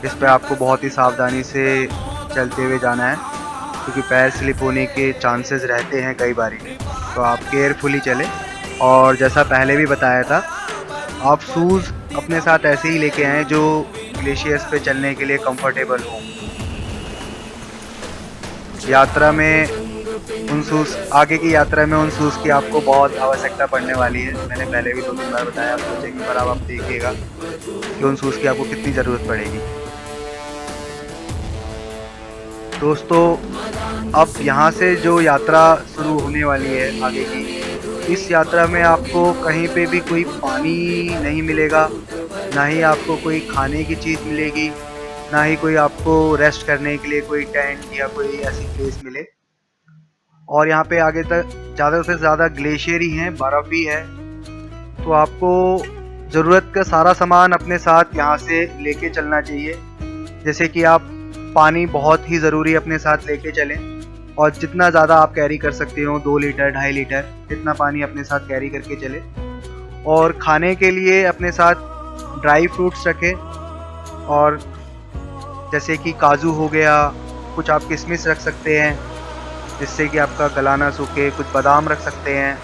इस पर आपको बहुत ही सावधानी से चलते हुए जाना है क्योंकि पैर स्लिप होने के चांसेस रहते हैं कई बारी, तो आप केयरफुली चलें। और जैसा पहले भी बताया था, आप शूज़ अपने साथ ऐसे ही लेके आएँ जो ग्लेशियर्स पे चलने के लिए कंफर्टेबल हो। यात्रा में उन शूज़, आगे की यात्रा में उन शूज़ की आपको बहुत आवश्यकता पड़ने वाली है। मैंने पहले भी 2-3 बार बताया, आप सोचेंगे, पर अब आप देखिएगा कि उन शूज़ की आपको कितनी ज़रूरत पड़ेगी। दोस्तों अब यहाँ से जो यात्रा शुरू होने वाली है आगे की, इस यात्रा में आपको कहीं पे भी कोई पानी नहीं मिलेगा, ना ही आपको कोई खाने की चीज़ मिलेगी, ना ही कोई आपको रेस्ट करने के लिए कोई टेंट या कोई ऐसी प्लेस मिले। और यहाँ पे आगे तक ज़्यादा से ज़्यादा ग्लेशियर ही हैं, बर्फ़ ही है। तो आपको ज़रूरत का सारा सामान अपने साथ यहाँ से लेके चलना चाहिए। जैसे कि आप पानी बहुत ही ज़रूरी अपने साथ लेके चलें, और जितना ज़्यादा आप कैरी कर सकते हो 2 लीटर 2.5 लीटर इतना पानी अपने साथ कैरी करके चले। और खाने के लिए अपने साथ ड्राई फ्रूट्स रखें, और जैसे कि काजू हो गया, कुछ आप किशमिश रख सकते हैं जिससे कि आपका गला ना सूखे, कुछ बादाम रख सकते हैं,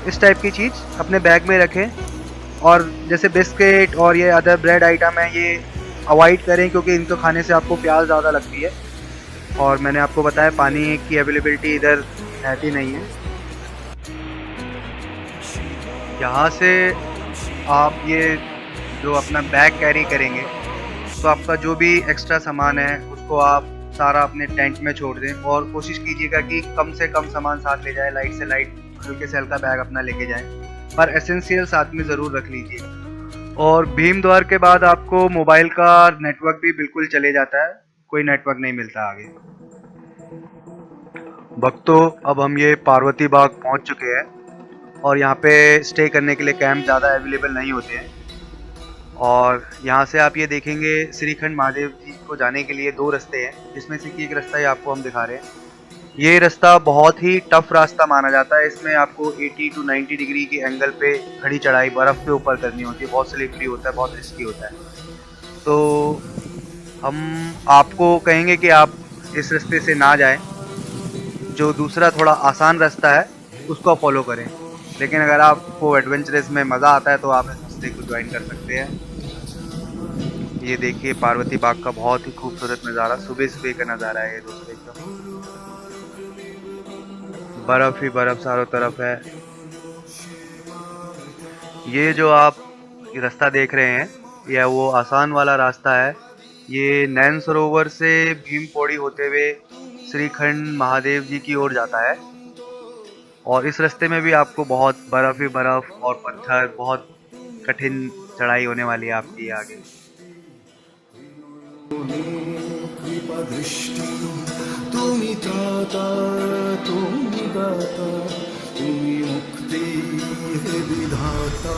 इस टाइप की चीज़ अपने बैग में रखें। और जैसे बिस्किट और ये अदर ब्रेड आइटम है, ये अवॉइड करें क्योंकि इनको खाने से आपको प्यास ज़्यादा लगती है। और मैंने आपको बताया पानी की अवेलेबिलिटी इधर रहती नहीं है। यहाँ से आप ये जो अपना बैग कैरी करेंगे तो आपका जो भी एक्स्ट्रा सामान है उसको आप सारा अपने टेंट में छोड़ दें, और कोशिश कीजिएगा कि कम से कम सामान साथ ले जाए, लाइट से लाइट हल्के से हल्का बैग अपना लेके जाएं, पर एसेंशियल साथ में ज़रूर रख लीजिए। और भीमद्वार के बाद आपको मोबाइल का नेटवर्क भी बिल्कुल चले जाता है, कोई नेटवर्क नहीं मिलता आगे। भक्तों अब हम ये पार्वती बाग पहुंच चुके हैं, और यहाँ पे स्टे करने के लिए कैंप ज़्यादा अवेलेबल नहीं होते हैं। और यहाँ से आप ये देखेंगे श्रीखंड महादेव जी को जाने के लिए 2 रास्ते हैं, जिसमें से कि एक रास्ता ही आपको हम दिखा रहे हैं। ये रास्ता बहुत ही टफ रास्ता माना जाता है। इसमें आपको 80 to 90 डिग्री के एंगल पे खड़ी चढ़ाई बर्फ़ के ऊपर करनी होती है, बहुत स्लिपरी होता है, बहुत रिस्की होता है। तो हम आपको कहेंगे कि आप इस रास्ते से ना जाएं, जो दूसरा थोड़ा आसान रास्ता है उसको फॉलो करें। लेकिन अगर आपको एडवेंचरस में मज़ा आता है तो आप इस रास्ते को ज्वाइन कर सकते हैं। ये देखिए पार्वती बाग का बहुत ही खूबसूरत नज़ारा, सुबह सुबह का नज़ारा है ये दोस्तों। एकदम बर्फ़ ही बर्फ़ चारों तरफ है। ये जो आप रास्ता देख रहे हैं यह वो आसान वाला रास्ता है। ये नैन सरोवर से भीम पौड़ी होते हुए श्रीखंड महादेव जी की ओर जाता है। और इस रास्ते में भी आपको बहुत बर्फ़ ही बर्फ़ और पत्थर, बहुत कठिन चढ़ाई होने वाली है आपकी आगे। कृपा दृष्टि तुम्ही दाता, तुम्ही दाता, तुम्ही मुक्ती हे विधाता।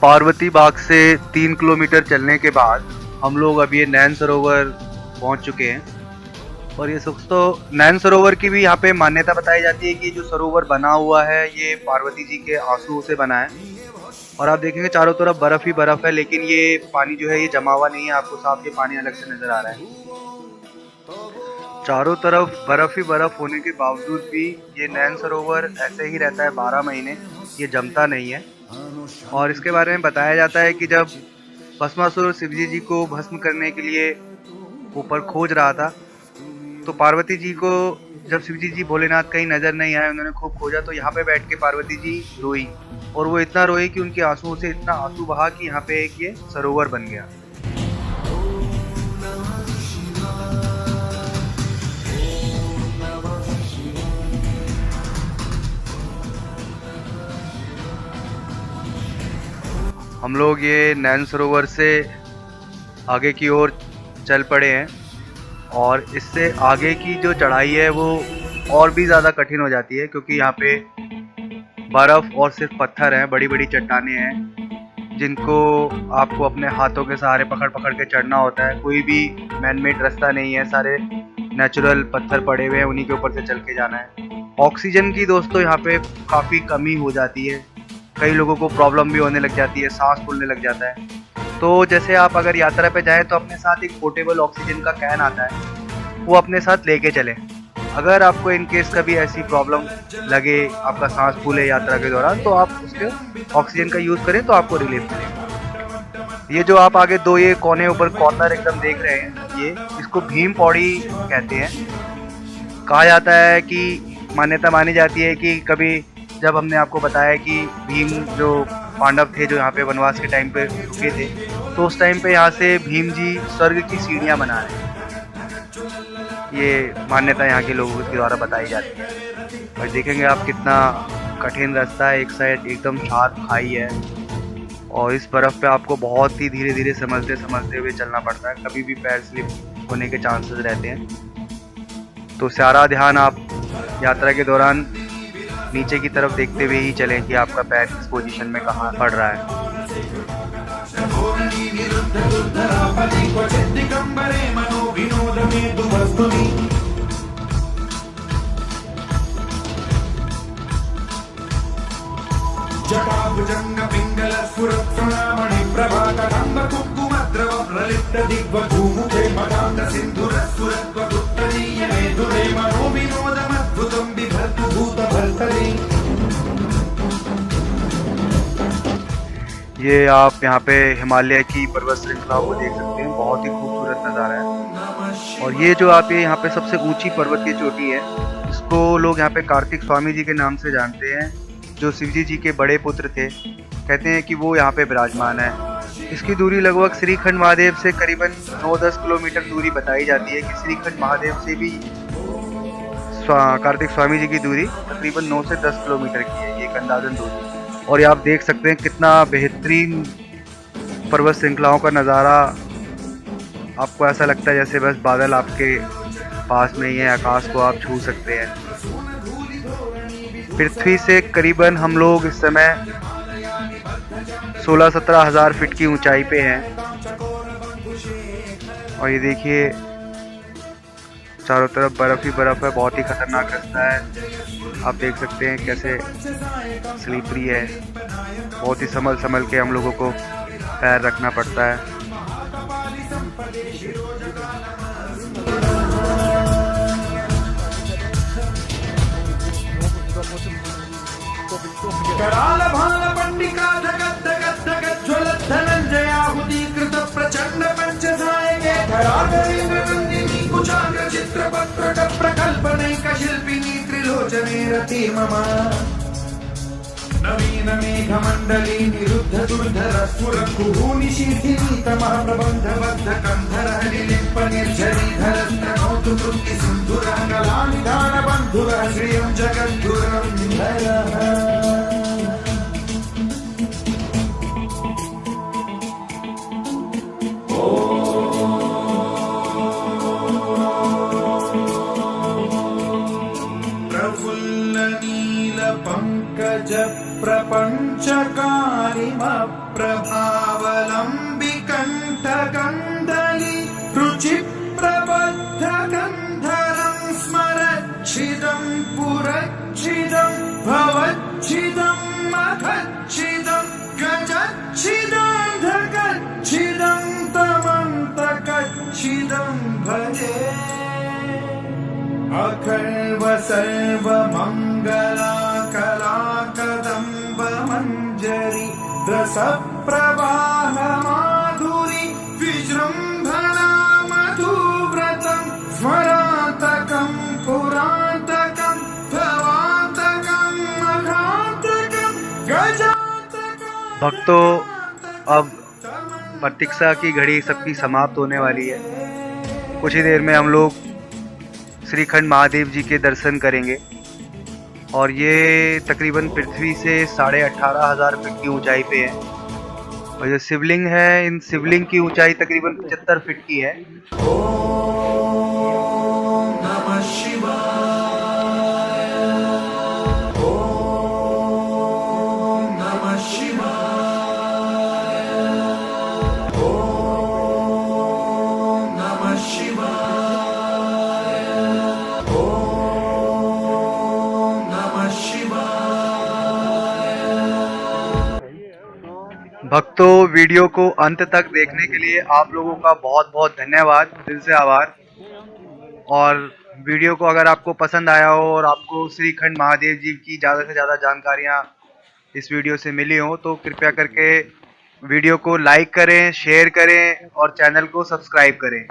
पार्वती बाग से 3 किलोमीटर चलने के बाद हम लोग अब ये नैन सरोवर पहुंच चुके हैं। और ये दोस्तों नैन सरोवर की भी यहाँ पे मान्यता बताई जाती है कि जो सरोवर बना हुआ है ये पार्वती जी के आंसुओं से बना है। और आप देखेंगे चारों तरफ बर्फ़ ही बर्फ़ है, लेकिन ये पानी जो है ये जमा हुआ नहीं है, आपको साफ ये पानी अलग से नज़र आ रहा है। चारों तरफ बर्फ़ ही बर्फ़ होने के बावजूद भी ये नैन सरोवर ऐसे ही रहता है 12 महीने, ये जमता नहीं है। और इसके बारे में बताया जाता है कि जब भस्मासुर शिवजी जी को भस्म करने के लिए ऊपर खोज रहा था तो पार्वती जी को जब शिवजी जी भोलेनाथ कहीं नज़र नहीं आए, उन्होंने खूब खोजा तो यहाँ पे बैठ के पार्वती जी रोई, और वो इतना रोई कि उनके आंसुओं से इतना आंसू बहा कि यहाँ पे एक ये सरोवर बन गया। हम लोग ये नैन सरोवर से आगे की ओर चल पड़े हैं, और इससे आगे की जो चढ़ाई है वो और भी ज़्यादा कठिन हो जाती है, क्योंकि यहाँ पे बर्फ़ और सिर्फ पत्थर हैं, बड़ी बड़ी चट्टानें हैं जिनको आपको अपने हाथों के सहारे पकड़ पकड़ के चढ़ना होता है। कोई भी मैनमेड रास्ता नहीं है, सारे नेचुरल पत्थर पड़े हुए हैं, उन्हीं के ऊपर से चल के जाना है। ऑक्सीजन की दोस्तों यहाँ पे काफ़ी कमी हो जाती है, कई लोगों को प्रॉब्लम भी होने लग जाती है, सांस फूलने लग जाता है। तो जैसे आप अगर यात्रा पे जाएं तो अपने साथ एक पोर्टेबल ऑक्सीजन का कैन आता है, वो अपने साथ लेके चलें। अगर आपको इन केस कभी ऐसी प्रॉब्लम लगे, आपका सांस फूले यात्रा के दौरान, तो आप उसके ऑक्सीजन का यूज़ करें तो आपको रिलीफ मिलेगा। ये जो आप आगे दो ये कोने ऊपर कॉर्नर एकदम देख रहे हैं, ये इसको भीम पौड़ी कहते हैं। कहा जाता है कि मान्यता मानी जाती है कि कभी जब हमने आपको बताया कि भीम जो पांडव थे जो यहाँ पे वनवास के टाइम पे रुके थे, तो उस टाइम पे यहाँ से भीम जी स्वर्ग की सीढ़ियाँ बना रहे हैं। ये मान्यता यहाँ के लोगों के द्वारा बताई जाती है। और देखेंगे आप कितना कठिन रास्ता है, एक साइड एकदम शार्प खाई है और इस बर्फ़ पे आपको बहुत ही धीरे धीरे संभलते हुए चलना पड़ता है, कभी भी पैर स्लिप होने के चांसेस रहते हैं। तो सारा ध्यान आप यात्रा के दौरान नीचे की तरफ देखते हुए ही चलें कि आपका पैर किस पोजीशन में कहाँ पड़ रहा है। जटाभुजंग पिंगल स्फुरत्सुणामणि प्रभाकरंग कुंकुमद्रव प्रलिप्त दिग्वधूमुखे मदांग सिंधुरस्फुरत्वदुत्तरीय मेधुरे मनो विनोदमद्भुतं बिभर्तु भूतभर्तरि। ये आप यहाँ पे हिमालय की पर्वत श्रृंखलाओं को देख सकते हैं, बहुत ही खूबसूरत नज़ारा है। और ये जो आप ये यहाँ पे सबसे ऊंची पर्वतीय चोटी है, इसको लोग यहाँ पे कार्तिक स्वामी जी के नाम से जानते हैं, जो शिवजी जी के बड़े पुत्र थे। कहते हैं कि वो यहाँ पे विराजमान है। इसकी दूरी लगभग श्रीखंड महादेव से करीबन 9-10 किलोमीटर दूरी बताई जाती है कि श्रीखंड महादेव से भी कार्तिक स्वामी जी की दूरी तकरीबन 9 से 10 किलोमीटर की है, ये एक अंदाजन दूरी। और ये आप देख सकते हैं कितना बेहतरीन पर्वत श्रृंखलाओं का नज़ारा। आपको ऐसा लगता है जैसे बस बादल आपके पास में ही है, आकाश को आप छू सकते हैं। पृथ्वी से करीबन हम लोग इस समय 16-17 हज़ार फीट की ऊंचाई पे हैं। और ये देखिए चारों तरफ बर्फ़ ही बर्फ़ है, बहुत ही खतरनाक रास्ता है। आप देख सकते हैं कैसे स्लिपरी है, बहुत ही संभल के हम लोगों को पैर रखना पड़ता है। कराल भाल पंडिका धगत धगत धगत ज्वलत धनंजयाहुतीकृत प्रचंड पंचसायके धराधरेन्द्र नंदिनी कुचाग्र चित्रपत्र प्रकल्पनैक शिल्पिनी त्रिलोचने रति मम नवीन मेघमंडली निरुद्ध दुर्धर स्फुर कुहूनि शीथिनी तमः प्रबंध बद्ध कंधर हरिलिप्प निर्झरीधर स्तनोतु तृप्ति सिंधुर कलानिधान बंधुर श्रियं जगद्गुरं धरः। पंकज प्रपंच प्रभावलंबिकंठ गंधली रुचि प्रबद्ध गंधरं स्मरच्छिदं पुरच्छिदं भवच्छिदं मखच्छिदं गजच्छिदं धगच्छिदं तमन्तकच्छिदं भजे अखर्व सर्व मंगला कला कदम्ब मंजरी रस प्रवाह माधुरी विजृंभणा मधुव्रतं स्मरातकं पुरातकं भवातकं मघातकं गजातकं। भक्तों, अब प्रतीक्षा की घड़ी सबकी समाप्त होने वाली है। कुछ ही देर में हम लोग श्रीखंड महादेव जी के दर्शन करेंगे और ये तकरीबन पृथ्वी से 18.5 हज़ार फीट की ऊंचाई पे है। और जो शिवलिंग है, इन शिवलिंग की ऊंचाई तकरीबन 75 फीट की है। ओम नमः शिवाय, ओम नमः शिवाय, ओम नमः शिवाय, ओम नमः शिवाय। भक्तों, वीडियो को अंत तक देखने के लिए आप लोगों का बहुत बहुत धन्यवाद, दिल से आभार। और वीडियो को अगर आपको पसंद आया हो और आपको श्रीखंड महादेव जी की ज़्यादा से ज़्यादा जानकारियाँ इस वीडियो से मिली हो तो कृपया करके वीडियो को लाइक करें, शेयर करें और चैनल को सब्सक्राइब करें।